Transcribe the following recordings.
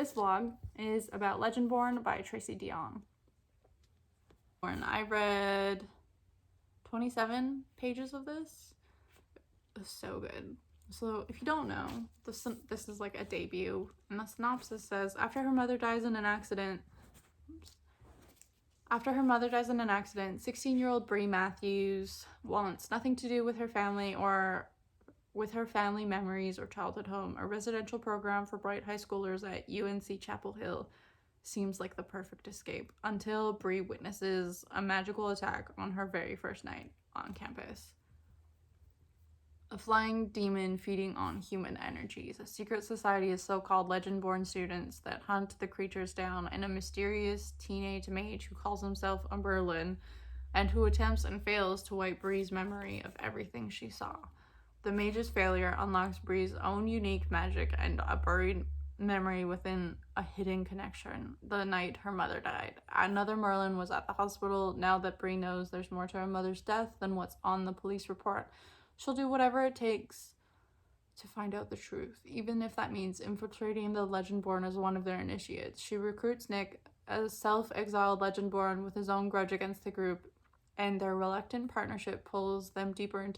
this vlog is about Legendborn by Tracy Deonn. I read 27 pages of this. It was so good. So if you don't know, this is like a debut, and the synopsis says, after her mother dies in an accident, 16-year-old Bree Matthews wants nothing to do with her family or with her family memories or childhood home. A residential program for bright high schoolers at UNC Chapel Hill seems like the perfect escape until Bree witnesses a magical attack on her very first night on campus. A flying demon feeding on human energies. A secret society of so-called Legendborn students that hunt the creatures down, and a mysterious teenage mage who calls himself a Merlin and who attempts and fails to wipe Bree's memory of everything she saw. The mage's failure unlocks Bree's own unique magic and a buried memory within a hidden connection. The night her mother died. Another Merlin was at the hospital. Now that Bree knows there's more to her mother's death than what's on the police report, she'll do whatever it takes to find out the truth, even if that means infiltrating the Legendborn as one of their initiates. She recruits Nick, a self-exiled Legendborn with his own grudge against the group, and their reluctant partnership pulls them deeper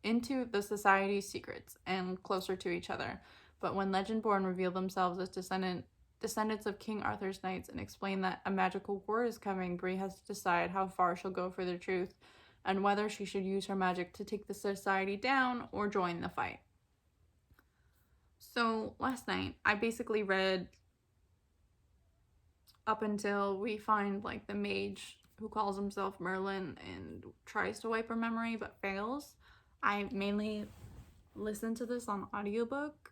into the society's secrets and closer to each other. But when Legendborn reveal themselves as descendants of King Arthur's knights and explain that a magical war is coming, Bree has to decide how far she'll go for the truth and whether she should use her magic to take the society down or join the fight. So last night, I basically read up until we find like the mage who calls himself Merlin and tries to wipe her memory but fails. I mainly listened to this on audiobook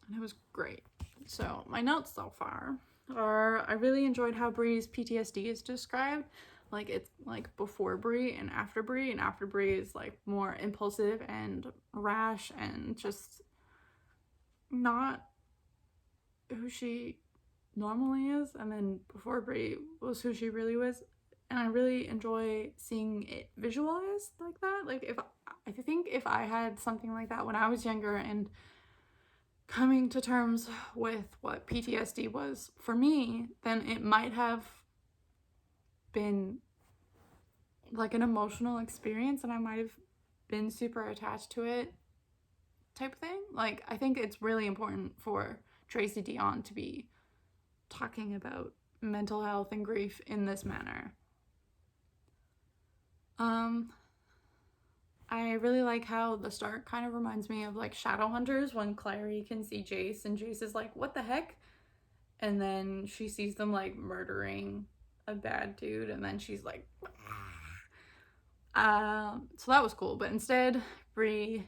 and it was great. So my notes so far are, I really enjoyed how Bree's PTSD is described. Like, it's like before Bree and after Bree, and after Bree is like more impulsive and rash and just not who she normally is, and then before Bree was who she really was. And I really enjoy seeing it visualized like that. Like, I think if I had something like that when I was younger and coming to terms with what PTSD was for me, then it might have been like an emotional experience and I might have been super attached to it type thing. Like, I think it's really important for Tracy Deonn to be talking about mental health and grief in this manner. I really like how the start kind of reminds me of like Shadowhunters, when Clary can see Jace and Jace is like, what the heck? And then she sees them like murdering a bad dude and then she's like, so that was cool. But instead, Bree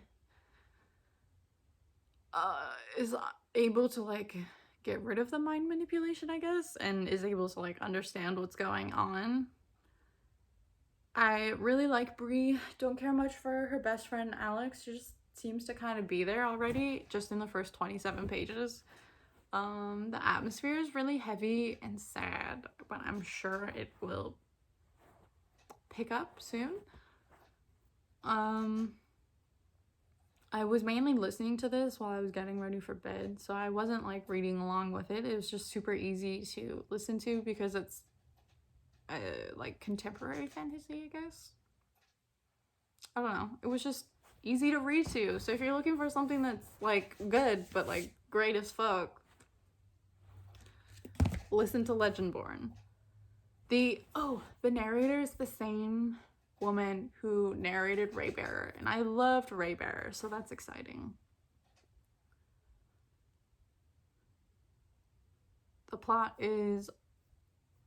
is able to like get rid of the mind manipulation, I guess, and is able to like understand what's going on. I really like Bree. Don't care much for her best friend Alex. She just seems to kind of be there already, just in the first 27 pages. The atmosphere is really heavy and sad, but I'm sure it will pick up soon. I was mainly listening to this while I was getting ready for bed, so I wasn't like reading along with it. It was just super easy to listen to because it's like contemporary fantasy, I guess. I don't know. It was just easy to read to. So if you're looking for something that's like good but like great as fuck, listen to Legendborn. The narrator is the same woman who narrated Raybearer, and I loved Raybearer, so that's exciting. The plot is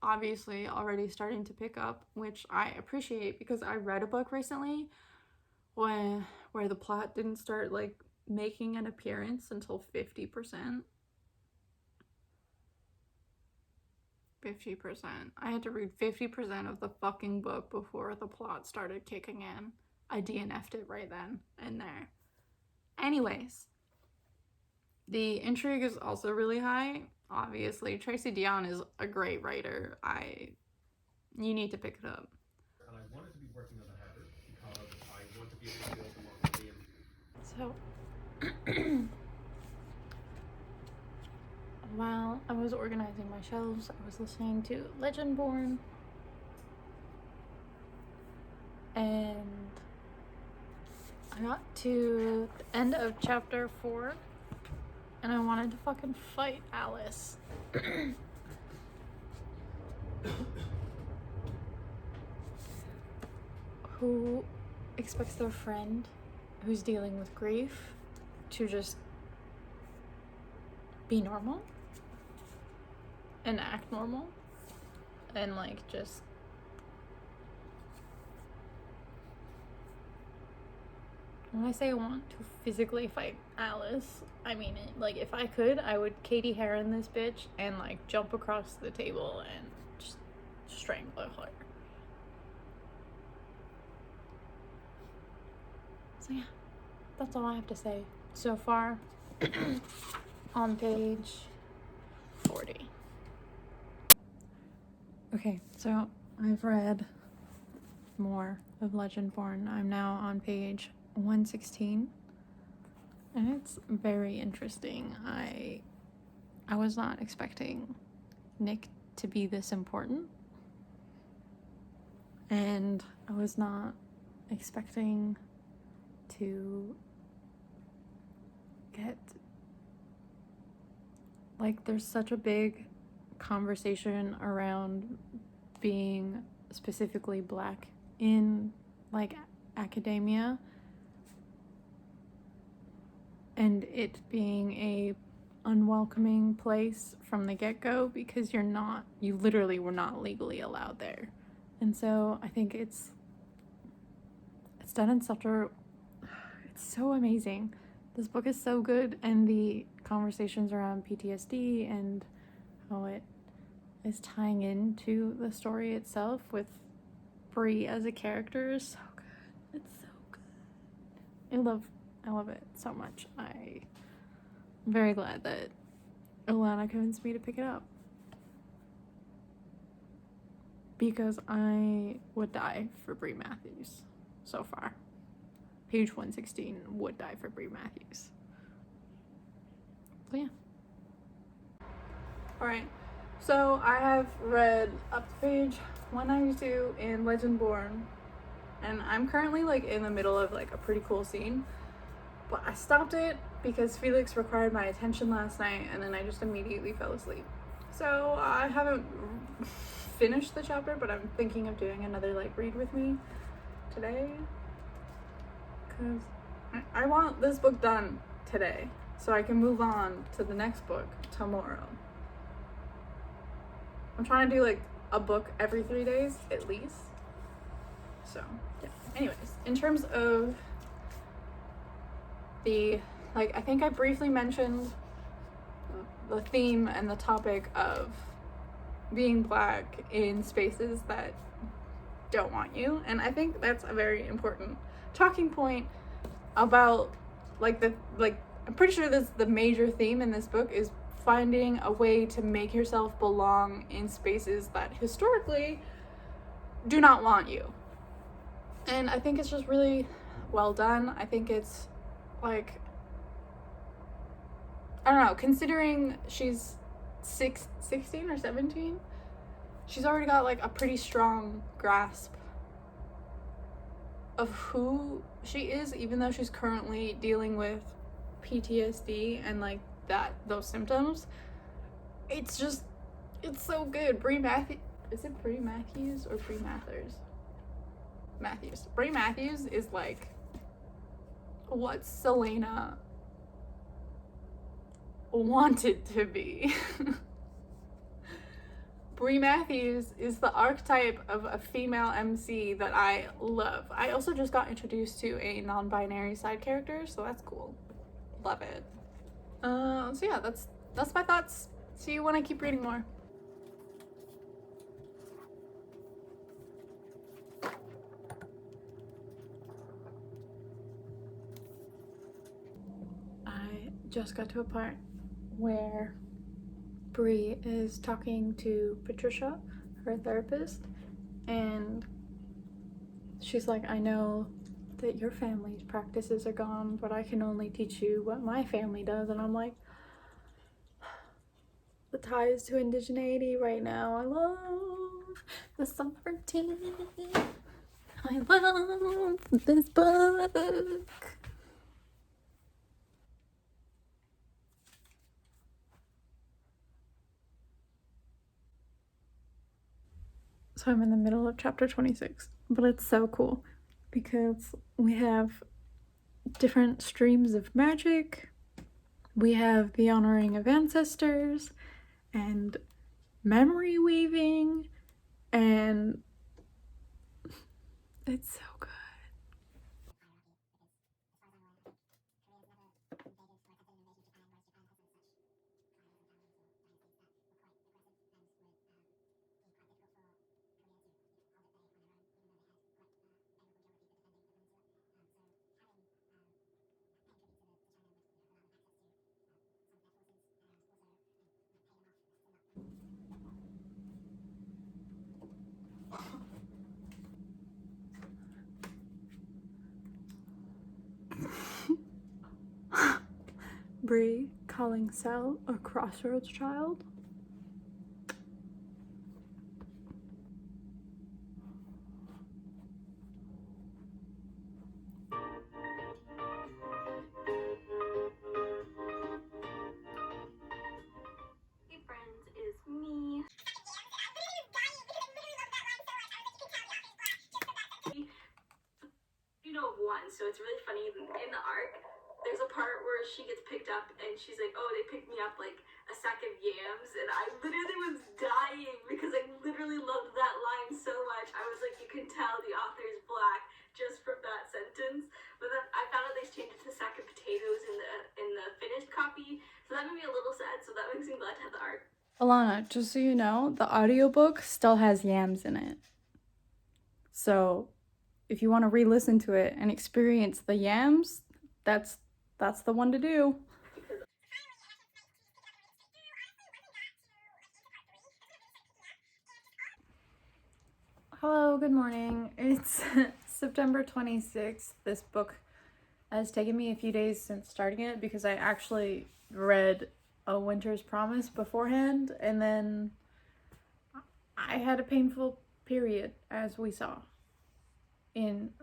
obviously already starting to pick up, which I appreciate because I read a book recently where the plot didn't start like making an appearance until 50%. 50%. I had to read 50% of the fucking book before the plot started kicking in. I DNF'd it right then and there. Anyways, the intrigue is also really high. Obviously, Tracy Deonn is a great writer. You need to pick it up. And I wanted to be working as a Harvard because I want to be able to build democracy and... So, while I was organizing my shelves, I was listening to Legendborn, and I got to the end of chapter 4, and I wanted to fucking fight Alice. Who expects their friend who's dealing with grief to just be normal and act normal and like just when I say I want to physically fight Alice, I mean it. Like, if I could, I would Katie Heron this bitch and like jump across the table and just strangle her. So yeah, that's all I have to say so far on page 40. Okay, so I've read more of Legendborn. I'm now on page 116, and it's very interesting. I was not expecting Nick to be this important, and I was not expecting to get, like, there's such a big conversation around being specifically Black in like academia, and it being a unwelcoming place from the get-go because you literally were not legally allowed there. And so I think it's done in it's so amazing. This book is so good, and the conversations around PTSD and how it is tying into the story itself with Bree as a character is so good. It's so good. I love it so much. I'm very glad that Ilana convinced me to pick it up, because I would die for Bree Matthews so far. Page 116 would die for Bree Matthews. So yeah. Alright, so I have read up to page 192 in Legendborn, and I'm currently like in the middle of like a pretty cool scene, but I stopped it because Felix required my attention last night, and then I just immediately fell asleep. So I haven't finished the chapter, but I'm thinking of doing another like read with me today, because I want this book done today so I can move on to the next book tomorrow. I'm trying to do like a book every 3 days at least. So yeah. Anyways, in terms of the, like, I think I briefly mentioned the theme and the topic of being Black in spaces that don't want you, and I think that's a very important talking point about I'm pretty sure the major theme in this book is finding a way to make yourself belong in spaces that historically do not want you. And I think it's just really well done. I think it's like, I don't know, considering she's 16 or 17, she's already got like a pretty strong grasp of who she is, even though she's currently dealing with PTSD and like those symptoms. It's so good. Brie Matthews, is it Brie Matthews or Brie Mathers? Matthews. Brie Matthews is like what Selena wanted to be. Brie Matthews is the archetype of a female MC that I love. I also just got introduced to a non-binary side character, so that's cool. Love it. So yeah, that's my thoughts. See you when I keep reading more. I just got to a part where Bree is talking to Patricia, her therapist, and she's like, I know that your family's practices are gone, but I can only teach you what my family does. And I'm like, ties to indigeneity right now. I love the sovereignty. I love this book. So I'm in the middle of chapter 26, but it's so cool because we have different streams of magic. We have the honoring of ancestors and memory weaving, and it's so good. Bree calling Sel a crossroads child. Hey friends, it's me. You know of one, so it's really funny. In the arc, there's a part where she gets picked up and she's like, oh, they picked me up like a sack of yams, and I literally was dying because I literally loved that line so much. I was like, you can tell the author is Black just from that sentence. But then I found out they changed it to sack of potatoes in the finished copy, so that made me a little sad, so that makes me glad to have the art. Alana, just so you know, the audiobook still has yams in it. So if you want to re-listen to it and experience the yams, that's the one to do. Hello, good morning. It's September 26th. This book has taken me a few days since starting it because I actually read A Winter's Promise beforehand, and then I had a painful period, as we saw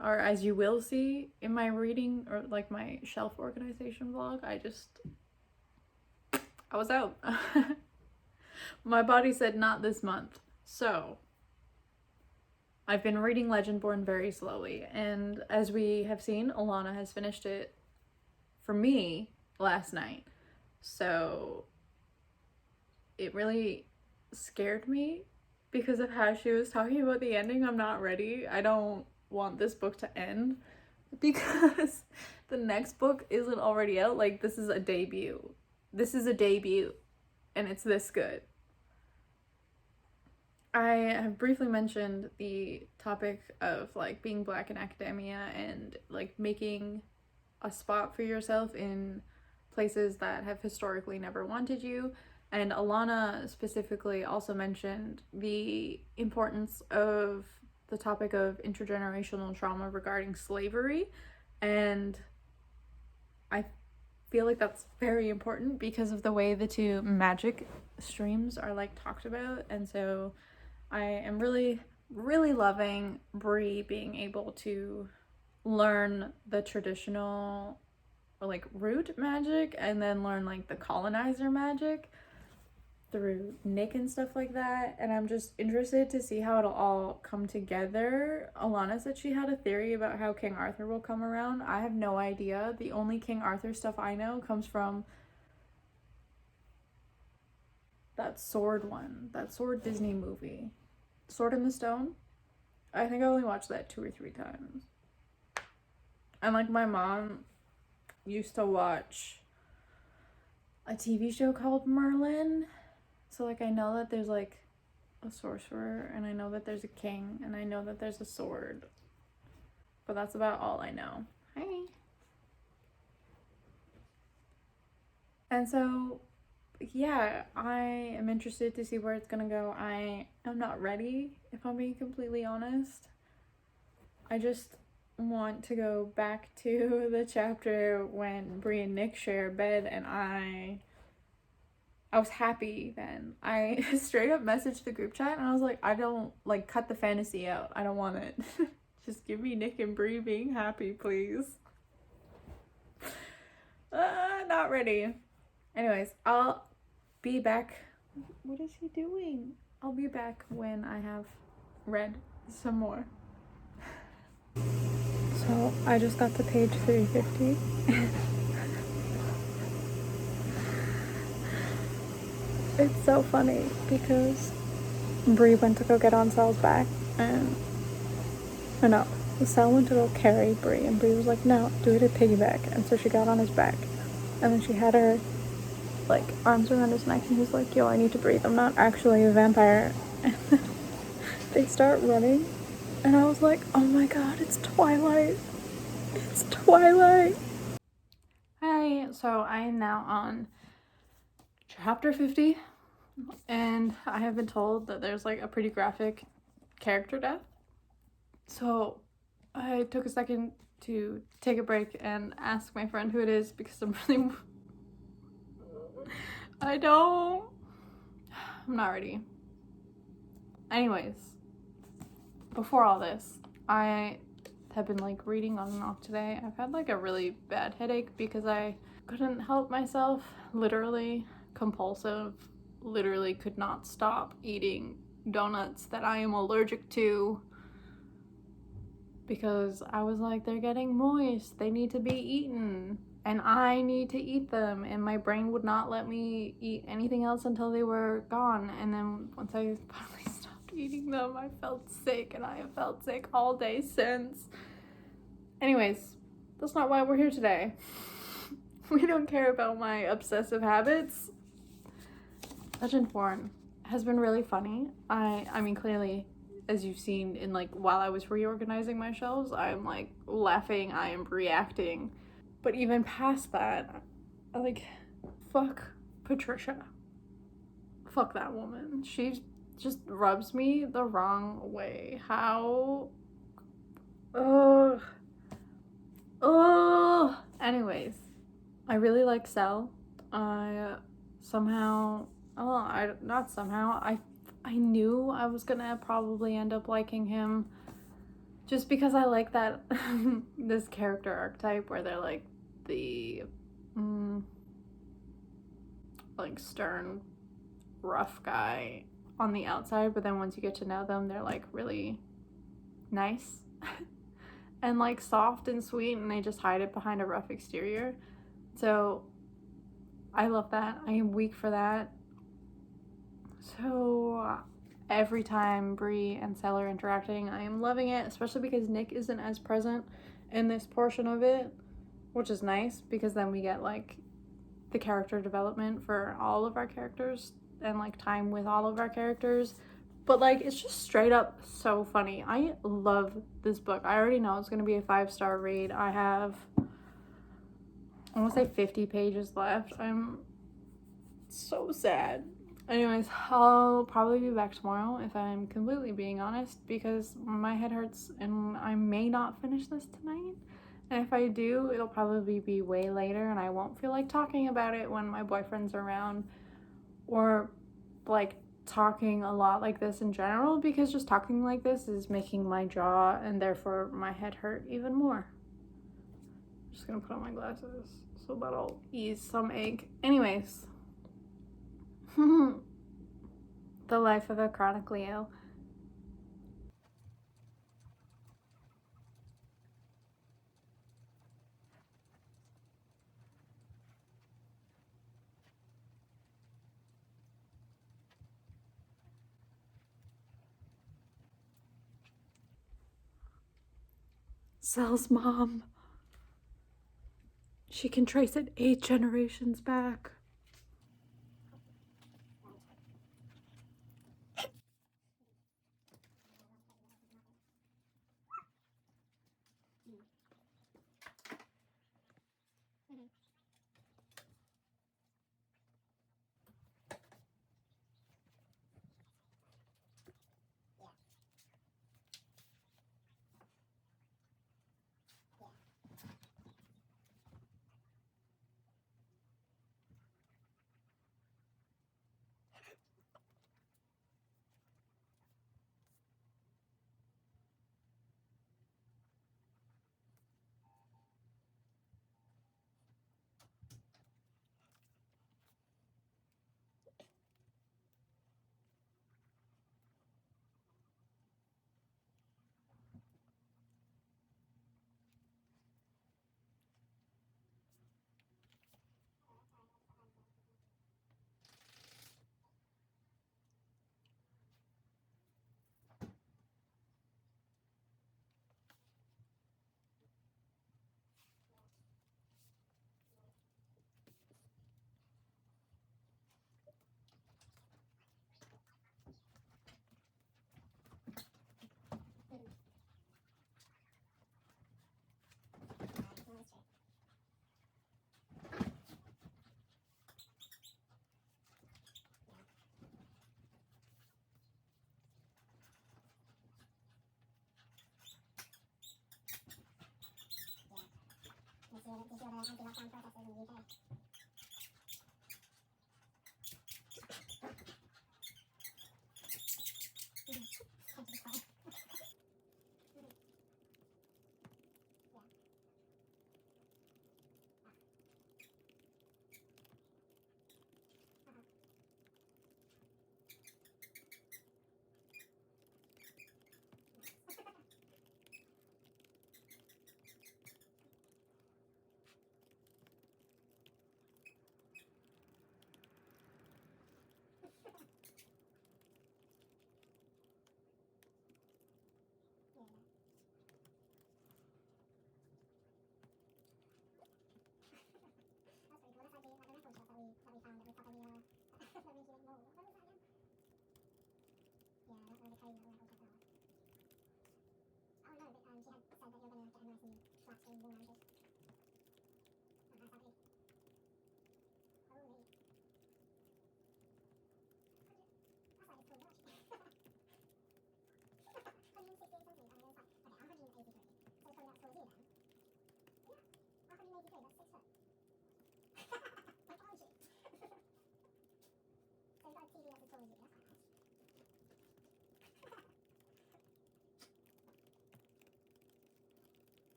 or as you will see in my reading or like my shelf organization vlog. I was out. My body said not this month. So I've been reading Legendborn very slowly, and as we have seen, Alana has finished it for me last night. So it really scared me because of how she was talking about the ending. I'm not ready. I don't want this book to end because the next book isn't already out. Like, this is a debut. This is a debut, and it's this good. I have briefly mentioned the topic of like being Black in academia and like making a spot for yourself in places that have historically never wanted you. And Alana specifically also mentioned the importance of the topic of intergenerational trauma regarding slavery. And I feel like that's very important because of the way the two magic streams are like talked about. And so I am really, really loving Bree being able to learn the traditional or like root magic and then learn like the colonizer magic through Nick and stuff like that. And I'm just interested to see how it'll all come together. Alana said she had a theory about how King Arthur will come around. I have no idea. The only King Arthur stuff I know comes from that Sword one, that Sword Disney movie, Sword in the Stone. I think I only watched that 2 or 3 times. And like my mom used to watch a TV show called Merlin. So like I know that there's like a sorcerer, and I know that there's a king, and I know that there's a sword. But that's about all I know. Hi. And so yeah, I am interested to see where it's gonna go. I am not ready, if I'm being completely honest. I just want to go back to the chapter when Bree and Nick share a bed, and I I was happy then. I straight up messaged the group chat and I was like, I don't, like, cut the fantasy out. I don't want it. Just give me Nick and Bree being happy, please. Not ready. Anyways, I'll be back. What is he doing? I'll be back when I have read some more. So I just got to page 350. It's so funny because Bree went to go get on Sal's back and no, Sal went to go carry Bree and Bree was like, no, do it at piggyback. And so she got on his back and then she had her like arms around his neck and he was like, yo, I need to breathe. I'm not actually a vampire. And then they start running and I was like, oh my god, it's Twilight. It's Twilight. Hi, so I am now on chapter 50 and I have been told that there's like a pretty graphic character death. So I took a second to take a break and ask my friend who it is because I'm really I'm not ready. Anyways, before all this, I have been like reading on and off today. I've had like a really bad headache because I couldn't help myself. Literally compulsive. Literally could not stop eating donuts that I am allergic to because I was like, they're getting moist. They need to be eaten. And I need to eat them, and my brain would not let me eat anything else until they were gone. And then once I finally stopped eating them, I felt sick, and I have felt sick all day since. Anyways, that's not why we're here today. We don't care about my obsessive habits. Legendborn has been really funny. I mean, clearly, as you've seen in like while I was reorganizing my shelves, I'm like laughing, I am reacting. But even past that, like, fuck Patricia. Fuck that woman. She just rubs me the wrong way. How? Ugh. Ugh. Anyways, I really like Sel. I knew I was gonna probably end up liking him. Just because I like that, this character archetype where they're like the, like stern, rough guy on the outside, but then once you get to know them, they're like really nice and like soft and sweet, and they just hide it behind a rough exterior. So I love that. I am weak for that. So every time Bree and Sel are interacting, I am loving it, especially because Nick isn't as present in this portion of it, which is nice because then we get like the character development for all of our characters and like time with all of our characters. But like it's just straight up so funny. I love this book. I already know it's gonna be a 5-star read. I have, I want to say 50 pages left. I'm so sad. Anyways, I'll probably be back tomorrow if I'm completely being honest because my head hurts and I may not finish this tonight. And if I do, it'll probably be way later and I won't feel like talking about it when my boyfriend's around or like talking a lot like this in general because just talking like this is making my jaw and therefore my head hurt even more. I'm just gonna put on my glasses so that'll ease some ache. Anyways. The life of a chronically ill. Sal's mom. She can trace it 8 generations back.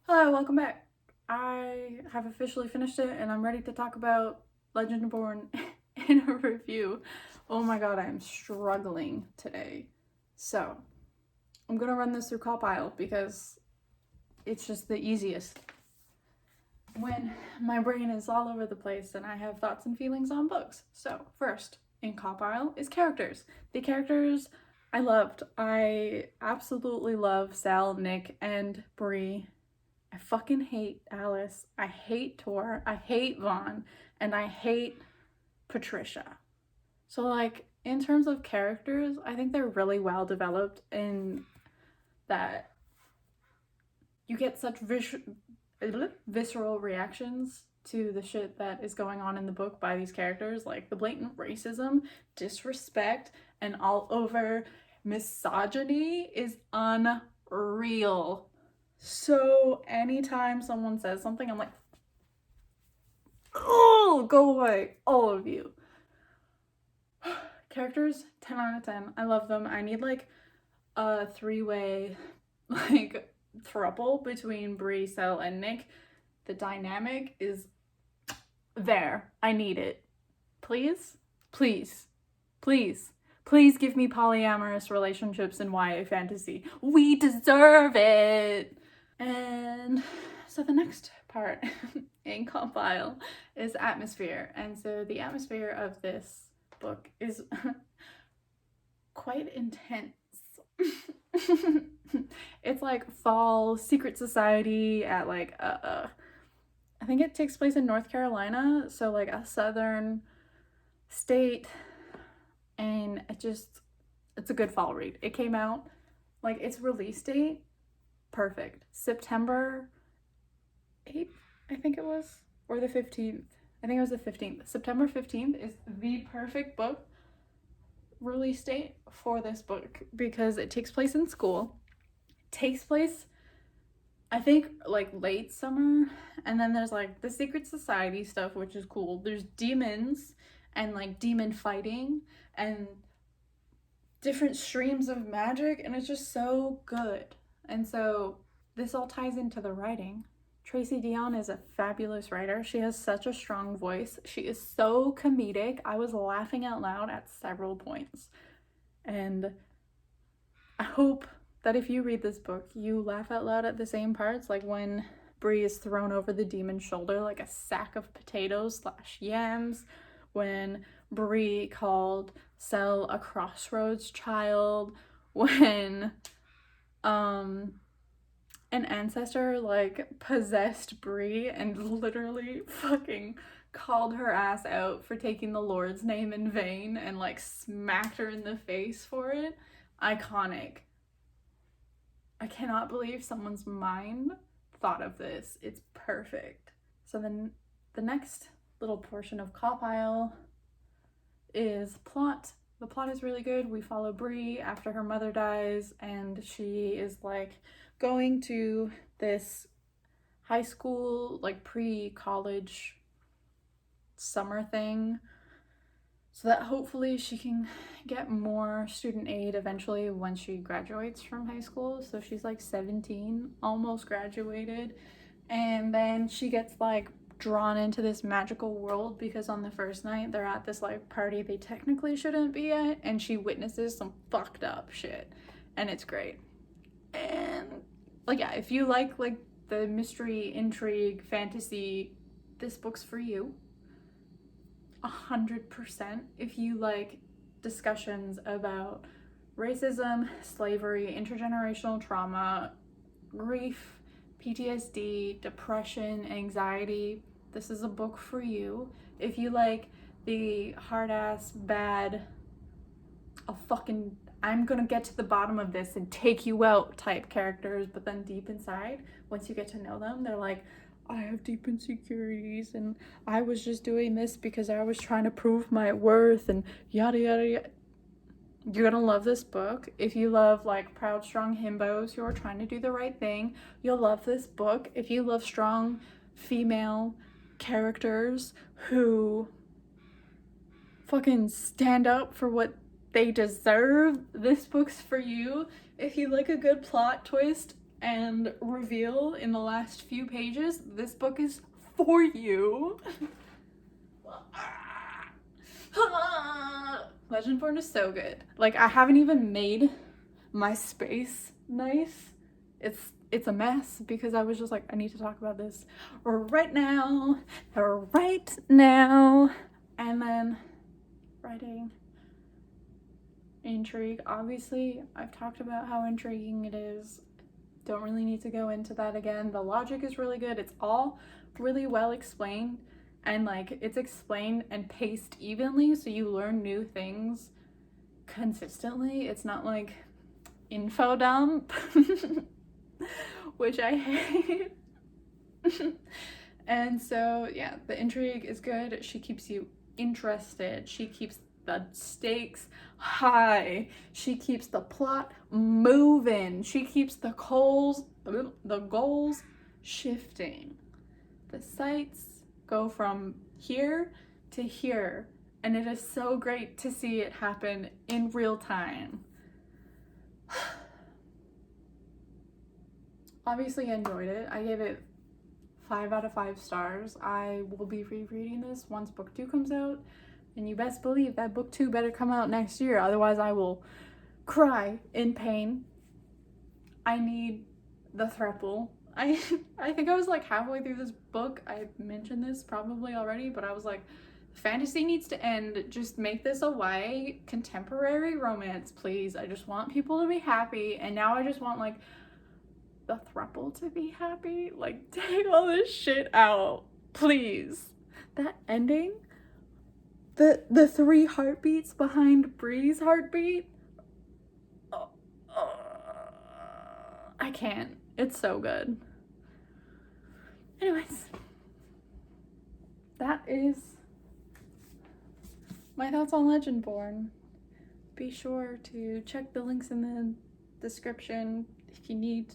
Hello, welcome back. I have officially finished it and I'm ready to talk about Legendborn in a review. Oh my god, I am struggling today. So, I'm gonna run this through Compile because it's just the easiest. When my brain is all over the place and I have thoughts and feelings on books. So, first in Compile is characters. The characters I loved. I absolutely love Sal, Nick, and Bree. I fucking hate Alice. I hate Tor. I hate Vaughn. And I hate Patricia. So, like, in terms of characters, I think they're really well developed in that you get such visceral reactions to the shit that is going on in the book by these characters. Like, the blatant racism, disrespect, and all over misogyny is unreal. So anytime someone says something, I'm like, oh, go away, all of you. Characters, 10 out of 10. I love them. I need like a three-way like throuple between Bree, Sel, and Nick. The dynamic is there. I need it. Please, please, please. Please give me polyamorous relationships in YA fantasy. We deserve it! And so the next part in Compile is atmosphere. And so the atmosphere of this book is quite intense. It's like fall secret society at like I think it takes place in North Carolina, so like a southern state, and it's a good fall read. It came out, like, its release date, perfect. September 8th, I think it was, or the 15th. I think it was the 15th. September 15th is the perfect book release date for this book because it takes place in school. It takes place, I think, like late summer, and then there's like the secret society stuff, which is cool. There's demons and like demon fighting and different streams of magic, and it's just so good. And so this all ties into the writing. Tracy Deonn is a fabulous writer. She has such a strong voice. She is so comedic. I was laughing out loud at several points. And I hope that if you read this book, you laugh out loud at the same parts, like when Bree is thrown over the demon's shoulder like a sack of potatoes / yams, when Bree called Sel a crossroads child, when an ancestor like possessed Bree and literally fucking called her ass out for taking the Lord's name in vain and like smacked her in the face for it. Iconic. I cannot believe someone's mind thought of this. It's perfect. So then the next little portion of Compile is plot, The plot is really good. We follow Bree after her mother dies, and she is like going to this high school, like pre-college summer thing, so that hopefully she can get more student aid eventually when she graduates from high school. So she's like 17, almost graduated, and then she gets like drawn into this magical world because on the first night they're at this like party they technically shouldn't be at, and she witnesses some fucked up shit, and it's great. And like, yeah, if you like the mystery, intrigue, fantasy, this book's for you. 100%. If you like discussions about racism, slavery, intergenerational trauma, grief, PTSD, depression, anxiety, this is a book for you. If you like the hard-ass, bad, I'm gonna get to the bottom of this and take you out type characters, but then deep inside, once you get to know them, they're like, I have deep insecurities and I was just doing this because I was trying to prove my worth and yada yada yada. You're gonna love this book. If you love like proud, strong himbos who are trying to do the right thing, you'll love this book. If you love strong female characters who fucking stand up for what they deserve, this book's for you. If you like a good plot twist and reveal in the last few pages, this book is for you. Legendborn is so good. Like, I haven't even made my space nice. It's a mess because I was just like, I need to talk about this right now. And then writing intrigue. Obviously, I've talked about how intriguing it is. Don't really need to go into that again. The logic is really good. It's all really well explained, and like it's explained and paced evenly, so you learn new things consistently. It's not like info dump, which I hate. And so yeah, the intrigue is good. She keeps you interested. She keeps the stakes high. She keeps the plot moving. She keeps the goals shifting. The sights go from here to here, and it is so great to see it happen in real time. Obviously, I enjoyed it. I gave it 5 out of 5 stars. I will be rereading this once book 2 comes out, and you best believe that book 2 better come out next year, otherwise I will cry in pain. I need the throuple. I think I was like halfway through this book. I mentioned this probably already, but I was like, fantasy needs to end. Just make this a YA contemporary romance, please. I just want people to be happy, and now I just want like the throuple to be happy. Like, take all this shit out, please. That ending, the 3 heartbeats behind Bree's heartbeat. I can't. It's so good. Anyways, that is my thoughts on Legendborn. Be sure to check the links in the description if you need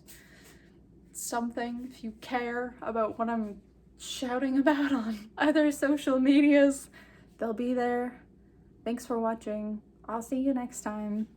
something, if you care about what I'm shouting about on other social medias. They'll be there. Thanks for watching. I'll see you next time.